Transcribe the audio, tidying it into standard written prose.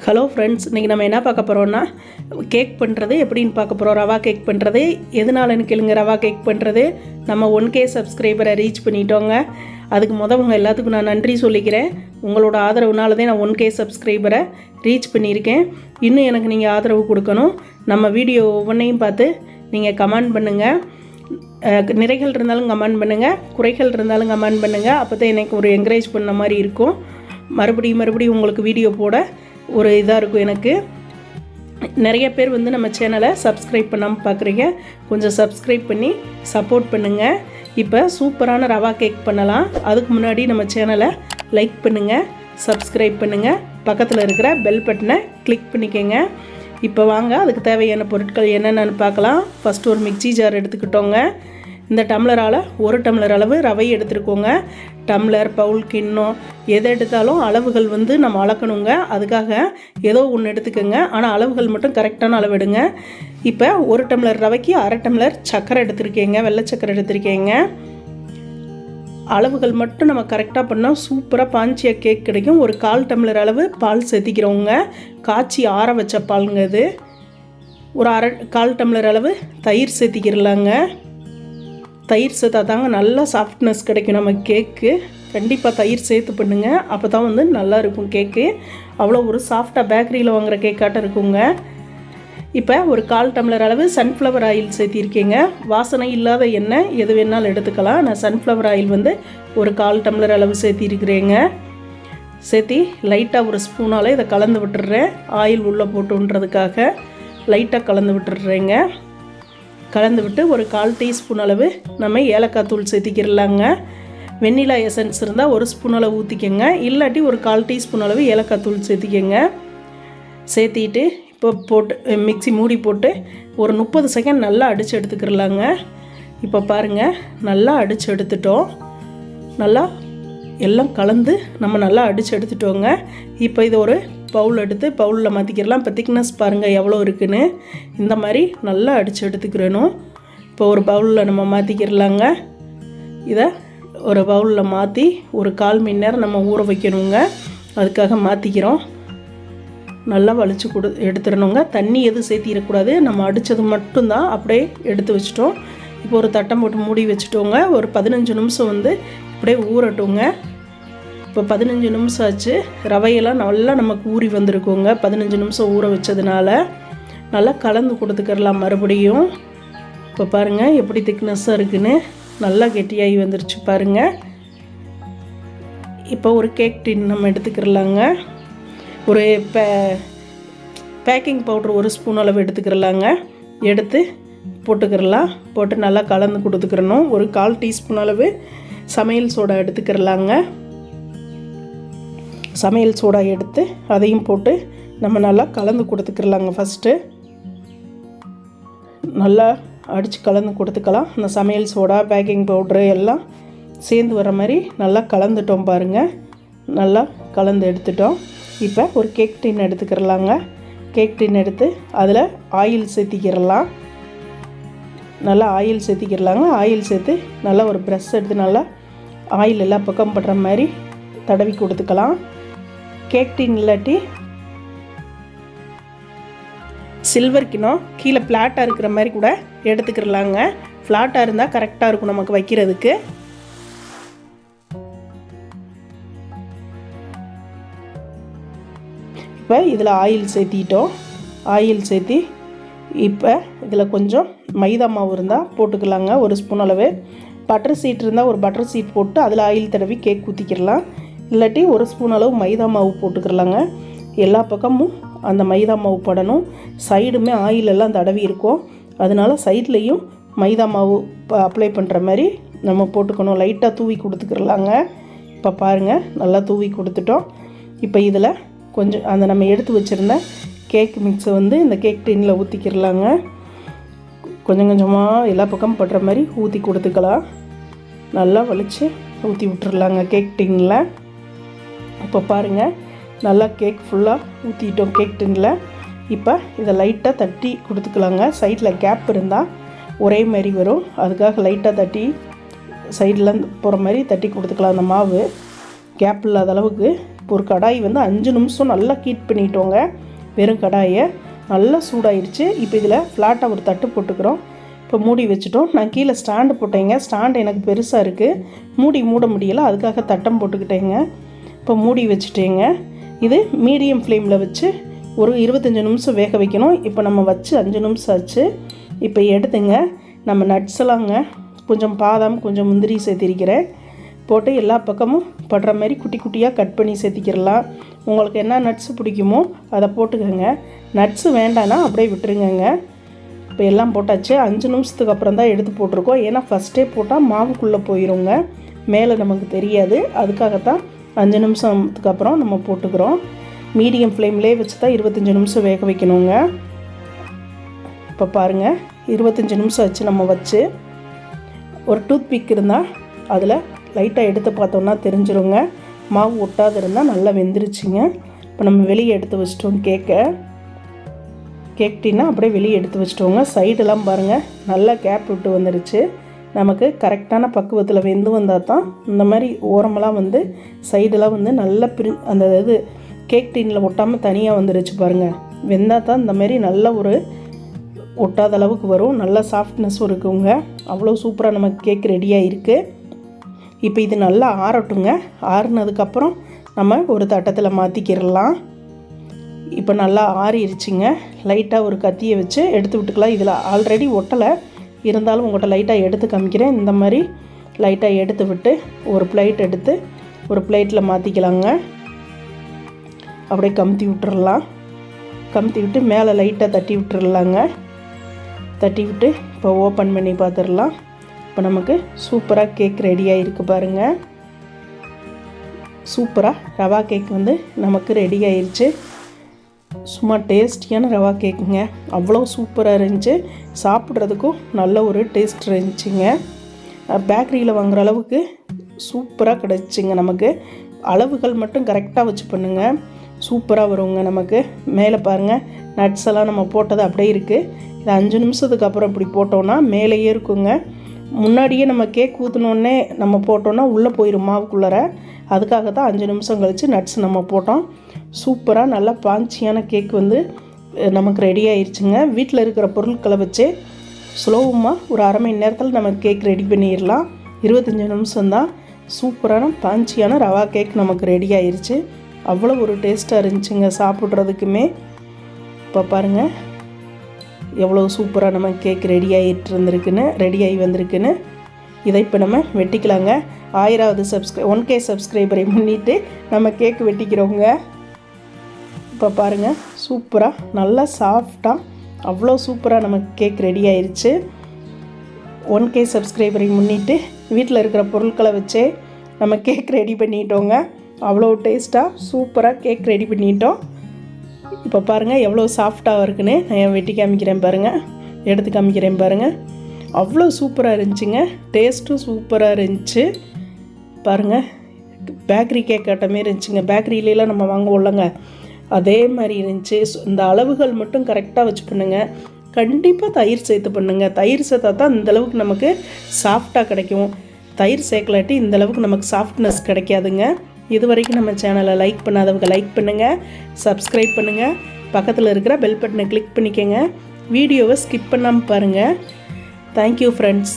Hello friends, இன்றைக்கி நம்ம என்ன பார்க்க போகிறோன்னா கேக் பண்ணுறது எப்படின்னு பார்க்க போகிறோம். ரவா கேக் பண்ணுறது எதனாலன்னு கேளுங்க. ரவா கேக் பண்ணுறது நம்ம 1K சப்ஸ்கிரைபரை ரீச் பண்ணிட்டோங்க. அதுக்கு உங்க எல்லாத்துக்கும் நான் நன்றி சொல்லிக்கிறேன். உங்களோட ஆதரவுனால தான் நான் 1K சப்ஸ்கிரைபரை ரீச் பண்ணியிருக்கேன். இன்னும் எனக்கு நீங்கள் ஆதரவு கொடுக்கணும். நம்ம வீடியோ ஒவ்வொன்றையும் பார்த்து நீங்கள் கமெண்ட் பண்ணுங்கள். நிறைகள் இருந்தாலும் கமெண்ட் பண்ணுங்கள், குறைகள் இருந்தாலும் கமெண்ட் பண்ணுங்கள். அப்போ தான் எனக்கு ஒரு என்கரேஜ் பண்ண மாதிரி இருக்கும். மறுபடியும் உங்களுக்கு வீடியோ போட ஒரு இதாக இருக்கும். எனக்கு நிறைய பேர் நம்ம சேனலை சப்ஸ்கிரைப் பண்ணாமல் பார்க்குறீங்க. கொஞ்சம் சப்ஸ்கிரைப் பண்ணி சப்போர்ட் பண்ணுங்கள். இப்போ சூப்பரான ரவா கேக் பண்ணலாம். அதுக்கு முன்னாடி நம்ம சேனலை லைக் பண்ணுங்கள், சப்ஸ்கிரைப் பண்ணுங்கள், பக்கத்தில் இருக்கிற பெல் பட்டனை கிளிக் பண்ணிக்கோங்க. இப்போ வாங்க அதுக்கு தேவையான பொருட்கள் என்னென்னு பார்க்கலாம். ஃபஸ்ட்டு ஒரு மிக்ஸி ஜார் எடுத்துக்கிட்டோங்க. இந்த டம்ளரால் 1 டம்ளர் அளவு ரவை எடுத்துருக்கோங்க. டம்ளர், பவுல், கிண்ணம் எதை எடுத்தாலும் அளவுகள் நம்ம அளக்கணுங்க. அதுக்காக ஏதோ ஒன்று எடுத்துக்கோங்க. ஆனால் அளவுகள் மட்டும் கரெக்டான அளவு எடுங்க. இப்போ 1 டம்ளர் ரவைக்கு 1/2 டம்ளர் சர்க்கரை எடுத்துருக்கேங்க, வெள்ளை சர்க்கரை எடுத்துருக்கேங்க. அளவுகள் மட்டும் நம்ம கரெக்டாக பண்ணால் சூப்பராக பாஞ்சியாக கேக் கிடைக்கும். ஒரு 1/4 டம்ளர் அளவு பால் சேர்த்திக்கிறோங்க. காய்ச்சி ஆற வச்ச பாலுங்க இது. ஒரு 1/4 டம்ளர் அளவு தயிர் சேர்த்திக்கிறலாங்க. தயிர் சேர்த்தா தாங்க நல்லா சாஃப்ட்னஸ் கிடைக்கும் நம்ம கேக்கு. கண்டிப்பாக தயிர் சேர்த்து பண்ணுங்கள். அப்போ தான் நல்லா இருக்கும் கேக்கு. அவ்வளோ ஒரு சாஃப்டாக பேக்கரியில் வாங்குகிற கேக்காட்டம் இருக்குங்க. இப்போ ஒரு 1/4 டம்ளர் அளவு சன்ஃப்ளவர் ஆயில் சேர்த்திருக்கேங்க. வாசனை இல்லாத எண்ணெய் எது வேணாலும் எடுத்துக்கலாம். நான் சன்ஃப்ளவர் ஆயில் ஒரு 1/4 டம்ளர் அளவு சேர்த்திருக்கிறேங்க. சேர்த்தி லைட்டாக ஒரு ஸ்பூனால் இதை கலந்து விட்டுடுறேன். ஆயில் உள்ளே போட்டுன்றதுக்காக லைட்டாக கலந்து விட்டுடுறேங்க. கலந்து விட்டு ஒரு 1/4 டீஸ்பூன் அளவு நம்ம ஏலக்காய் தூள் சேர்த்திக்கிறலாங்க. வெண்ணிலா எசன்ஸ் இருந்தால் 1 ஸ்பூன் அளவு ஊற்றிக்கங்க. இல்லாட்டி ஒரு 1/4 டீஸ்பூன் அளவு ஏலக்காய் தூள் சேர்த்திக்கங்க. சேர்த்திட்டு இப்போ போட்டு மிக்ஸி மூடி போட்டு ஒரு 30 செகண்ட் நல்லா அடித்து எடுத்துக்கிறலாங்க. இப்போ பாருங்கள், நல்லா அடித்து எடுத்துட்டோம். நல்லா எல்லாம் கலந்து நம்ம நல்லா அடித்து எடுத்துட்டோங்க. இப்போ இது ஒரு பவுல் எடுத்து பவுலில் மாற்றிக்கிறலாம். இப்போ திக்னஸ் பாருங்கள் எவ்வளோ இருக்குன்னு. இந்த மாதிரி நல்லா அடித்து எடுத்துக்கிறணும். இப்போ ஒரு பவுலில் நம்ம மாற்றிக்கிறலாங்க. இதை ஒரு பவுலில் மாற்றி ஒரு 1/4 மணி நேரம் நம்ம ஊற வைக்கணுங்க. அதுக்காக மாற்றிக்கிறோம். நல்லா வலிச்சு எடுத்துடணுங்க. தண்ணி எதுவும் சேர்த்திடக்கூடாது. நம்ம அடித்தது மட்டும்தான் அப்படியே எடுத்து வச்சிட்டோம். இப்போ ஒரு தட்டம் போட்டு மூடி வச்சுட்டோங்க. ஒரு 15 நிமிஷம் இப்படியே ஊறட்டுங்க. இப்போ 15 நிமிஷம் ஆச்சு. ரவையெல்லாம் நல்லா நமக்கு ஊறி வந்திருக்குங்க. 15 நிமிஷம் ஊற வச்சதுனால நல்லா கலந்து கொடுத்துக்கிறலாம் மறுபடியும். இப்போ பாருங்கள் எப்படி திக்னஸ்ஸாக இருக்குன்னு. நல்லா கெட்டியாகி வந்துருச்சு பாருங்கள். இப்போ ஒரு கேக் டின் நம்ம எடுத்துக்கிறலாங்க. ஒரு பேக்கிங் பவுட்ரு 1 ஸ்பூன் அளவு எடுத்துக்கிறலாங்க. எடுத்து போட்டுக்கிறலாம். போட்டு நல்லா கலந்து கொடுத்துக்கிறணும். ஒரு 1/4 டீஸ்பூன் அளவு சமையல் சோடா எடுத்துக்கிறலாங்க. சமையல் சோடா எடுத்து அதையும் போட்டு நம்ம நல்லா கலந்து கொடுத்துக்கிறலாங்க. ஃபஸ்ட்டு நல்லா அடித்து கலந்து கொடுத்துக்கலாம். இந்த சமையல் சோடா, பேக்கிங் பவுட்ரு எல்லாம் சேர்ந்து வர மாதிரி நல்லா கலந்துட்டோம் பாருங்கள். நல்லா கலந்து எடுத்துட்டோம். இப்போ ஒரு கேக் டின் எடுத்துக்கிறலாங்க. கேக் டின் எடுத்து அதில் ஆயில் சேர்த்திக்கிறலாம். நல்லா ஆயில் சேர்த்திக்கிறலாங்க. ஆயில் சேர்த்து நல்லா ஒரு ப்ரெஷ் எடுத்து நல்லா ஆயில் எல்லா பக்கம் படுற மாதிரி தடவி கொடுத்துக்கலாம். கேக் டின் இல்லாட்டி சில்வர் கிண்ணம் கீழே ஃப்ளாட்டாக இருக்கிற மாதிரி கூட எடுத்துக்கிறலாங்க. ஃப்ளாட்டாக இருந்தால் கரெக்டாக இருக்கும் நமக்கு வைக்கிறதுக்கு. இப்போ இதில் ஆயில் சேர்த்திட்டோம். ஆயில் சேர்த்தி இப்போ இதில் கொஞ்சம் மைதா மாவு இருந்தால் போட்டுக்கலாங்க. 1 ஸ்பூன் அளவு. பட்டர் சீட் இருந்தால் ஒரு பட்டர் சீட் போட்டு அதில் ஆயில் தடவி கேக் ஊற்றிக்கிறலாம். இல்லாட்டி 1 ஸ்பூன் அளவு மைதா மாவு போட்டுக்கிறலாங்க. எல்லா பக்கமும் அந்த மைதா மாவு படணும். சைடுமே ஆயில் எல்லாம் தடவி இருக்கும். அதனால் சைட்லேயும் மைதா மாவு அப்ளை பண்ணுற மாதிரி நம்ம போட்டுக்கணும். லைட்டாக தூவி கொடுத்துக்கிறலாங்க. இப்போ பாருங்கள், நல்லா தூவி கொடுத்துட்டோம். இப்போ இதில் கொஞ்சம் அந்த நம்ம எடுத்து வச்சுருந்த கேக் மிக்ஸை இந்த கேக் டின்னில் ஊற்றிக்கிறலாங்க. கொஞ்சம் கொஞ்சமாக எல்லா பக்கம் படுற மாதிரி ஊற்றி கொடுத்துக்கலாம். நல்லா வலித்து ஊற்றி விட்டுறலாங்க கேக் டின்னில். இப்போ பாருங்கள், நல்லா கேக் ஃபுல்லாக ஊற்றிட்டோம் கேக் டின்னில். இப்போ இதை லைட்டாக தட்டி கொடுத்துக்கலாங்க. சைடில் கேப் இருந்தால் ஒரே மாதிரி வரும். அதுக்காக லைட்டாக தட்டி சைடில் போகிற மாதிரி தட்டி கொடுத்துக்கலாம். அந்த மாவு கேப் இல்லாத அளவுக்கு ஒரு கடாய் வந்து 5 நிமிஷம் நல்லா ஹீட் பண்ணிட்டோங்க. வெறும் கடாயை நல்லா சூடாயிருச்சு. இப்போ இதில் ஃப்ளாட்டாக ஒரு தட்டு போட்டுக்கிறோம். இப்போ மூடி வச்சுட்டோம். நான் கீழே ஸ்டாண்டு போட்டேங்க. ஸ்டாண்டு எனக்கு பெருசாக இருக்குது, மூட முடியலை, அதுக்காக தட்டம் போட்டுக்கிட்டேங்க. இப்போ மூடி வச்சுட்டேங்க. இது மீடியம் ஃப்ளேமில் வச்சு ஒரு 25 நிமிஷம் வேக வைக்கணும். இப்போ நம்ம வச்சு 5 நிமிஷம் ஆச்சு. இப்போ எடுத்துங்க நம்ம நட்ஸ் எல்லாங்க, கொஞ்சம் பாதாம் கொஞ்சம் முந்திரி சேர்த்திருக்கிறேன். போட்டு எல்லா பக்கமும் படுற மாதிரி குட்டி குட்டியாக கட் பண்ணி சேர்த்திக்கிறலாம். உங்களுக்கு என்ன நட்ஸு பிடிக்குமோ அதை போட்டுக்கோங்க. நட்ஸு வேண்டான்னா அப்படியே விட்டுருங்கங்க. இப்போ எல்லாம் போட்டாச்சு. 5 நிமிஷத்துக்கு அப்புறம் தான் எடுத்து போட்டிருக்கோம். ஏன்னா ஃபஸ்ட்டே போட்டால் மாவுக்குள்ளே போயிடுங்க, மேலே நமக்கு தெரியாது. அதுக்காகத்தான் 5 நிமிஷத்துக்கு அப்புறம் நம்ம போட்டுக்கிறோம். மீடியம் ஃப்ளேம்லேயே வச்சு தான் 25 நிமிஷம் வேக வைக்கணுங்க. இப்போ பாருங்கள் 25 நிமிஷம் ஆச்சு. நம்ம வச்சு ஒரு டூத் பிக் இருந்தால் அதில் லைட்டாக எடுத்து பார்த்தோன்னா தெரிஞ்சிருங்க. மாவு ஒட்டாது இருந்தால் நல்லா வெந்துருச்சுங்க. இப்போ நம்ம வெளியே எடுத்து வச்சிட்டோம். கேக் டீனா அப்படியே வெளியே எடுத்து வச்சிட்டோங்க. சைடெல்லாம் பாருங்கள் நல்லா கேப் விட்டு வந்துருச்சு. நமக்கு கரெக்டான பக்குவத்தில் வெந்து வந்தால் தான் இந்த மாதிரி ஓரமெல்லாம் வந்து சைடெல்லாம் வந்து நல்லா அந்த இது கேக் டீனில் ஒட்டாமல் தனியாக வந்துருச்சு பாருங்கள். வெந்தால் தான் இந்த மாதிரி நல்ல ஒரு ஒட்டாத அளவுக்கு வரும். நல்லா சாஃப்ட்னஸும் இருக்குங்க. அவ்வளோ சூப்பராக நமக்கு கேக் ரெடியாக இருக்குது. இப்போ இது நல்லா ஆறட்டுங்க. ஆறுனதுக்கப்புறம் நம்ம ஒரு தட்டத்தில் மாற்றிக்கிடலாம். இப்போ நல்லா ஆறிடுச்சிங்க. லைட்டாக ஒரு கத்தியை வச்சு எடுத்து விட்டுக்கலாம். இதில் ஆல்ரெடி ஒட்டலை, இருந்தாலும் உங்கள்கிட்ட லைட்டாக எடுத்து காமிக்கிறேன். இந்த மாதிரி லைட்டாக எடுத்து விட்டு ஒரு பிளேட் எடுத்து ஒரு பிளேட்டில் மாற்றிக்கலாங்க. அப்படியே கமுத்தி விட்டுறலாம். கமுத்தி விட்டு மேலே லைட்டாக தட்டி விட்டுறலாங்க. தட்டி விட்டு இப்போ ஓப்பன் பண்ணி பார்த்துடலாம். இப்போ நமக்கு சூப்பராக கேக் ரெடியாக இருக்குது பாருங்கள். சூப்பராக ரவா கேக் வந்து நமக்கு ரெடி ஆயிடுச்சு. சும்மா டேஸ்டியான ரவா கேக்குங்க. அவ்வளோ சூப்பராக இருந்துச்சு. சாப்பிட்றதுக்கும் நல்ல ஒரு டேஸ்ட் இருந்துச்சுங்க. பேக்கரியில் வாங்குகிற அளவுக்கு சூப்பராக கிடச்சிங்க. நமக்கு அளவுகள் மட்டும் கரெக்டாக வச்சு பண்ணுங்க, சூப்பராக வருங்க. நமக்கு மேலே பாருங்கள் நட்ஸ் எல்லாம் நம்ம போட்டது அப்படியே இருக்குது. இது 5 நிமிஷத்துக்கு அப்புறம் இப்படி போட்டோன்னா மேலேயே இருக்குங்க. முன்னாடியே நம்ம கேக் ஊற்றினோடனே நம்ம போட்டோன்னா உள்ளே போயிடும் மாவுக்குள்ளார. அதுக்காக தான் 5 நிமிஷம் கழித்து நட்ஸ் நம்ம போட்டோம். சூப்பராக நல்லா பாஞ்சியான கேக் வந்து நமக்கு ரெடி ஆயிடுச்சுங்க. வீட்டில் இருக்கிற பொருட்களை வச்சு ஸ்லோவமாக ஒரு அரை மணி நேரத்தில் நம்ம கேக் ரெடி பண்ணிடலாம். 25 நிமிஷம்தான். சூப்பரான பாஞ்சியான ரவா கேக் நமக்கு ரெடி ஆயிடுச்சு. அவ்வளோ ஒரு டேஸ்ட்டாக இருந்துச்சுங்க சாப்பிட்றதுக்குமே. இப்போ பாருங்கள் எவ்வளோ சூப்பராக நம்ம கேக் ரெடி ஆகி வந்திருக்குன்னு. இதை இப்போ நம்ம வெட்டிக்கலாங்க. 1000வது 1K சப்ஸ்கிரைபரை முன்னிட்டு நம்ம கேக் வெட்டிக்கிறோங்க. இப்போ பாருங்கள் சூப்பராக நல்லா சாஃப்டாக அவ்வளோ சூப்பராக நமக்கு கேக் ரெடி ஆயிடுச்சு. 1K சப்ஸ்கிரைபரை முன்னிட்டு வீட்டில் இருக்கிற பொருட்களை வச்சே நம்ம கேக் ரெடி பண்ணிட்டோங்க. அவ்வளோ டேஸ்ட்டாக சூப்பராக கேக் ரெடி பண்ணிட்டோம். இப்போ பாருங்கள் எவ்வளோ சாஃப்டாக இருக்குன்னு நான் வெட்டி காமிக்கிறேன் பாருங்கள், எடுத்து காமிக்கிறேன் பாருங்கள். அவ்வளோ சூப்பராக இருந்துச்சுங்க. டேஸ்ட்டும் சூப்பராக இருந்துச்சு பாருங்கள். பேக்கரி கேக் ஆட்டமே இருந்துச்சுங்க. பேக்கரியிலலாம் நம்ம வாங்குவோம்லங்க, அதே மாதிரி இருந்துச்சு. இந்த அளவுகள் மட்டும் கரெக்டாக வச்சு பண்ணுங்கள். கண்டிப்பாக தயிர் சேர்த்து பண்ணுங்கள். தயிர் சேர்த்தா தான் இந்தளவுக்கு நமக்கு சாஃப்டாக கிடைக்கும். தயிர் சேர்க்கலாட்டி இந்தளவுக்கு நமக்கு சாஃப்ட்னஸ் கிடைக்காதுங்க. இது வரைக்கும் நம்ம சேனலை லைக் பண்ணாதவங்க லைக் பண்ணுங்கள், சப்ஸ்கிரைப் பண்ணுங்கள், பக்கத்தில் இருக்கிற பெல் பட்டனை கிளிக் பண்ணிக்கோங்க. வீடியோவை ஸ்கிப் பண்ணாமல் பாருங்கள். Thank you friends.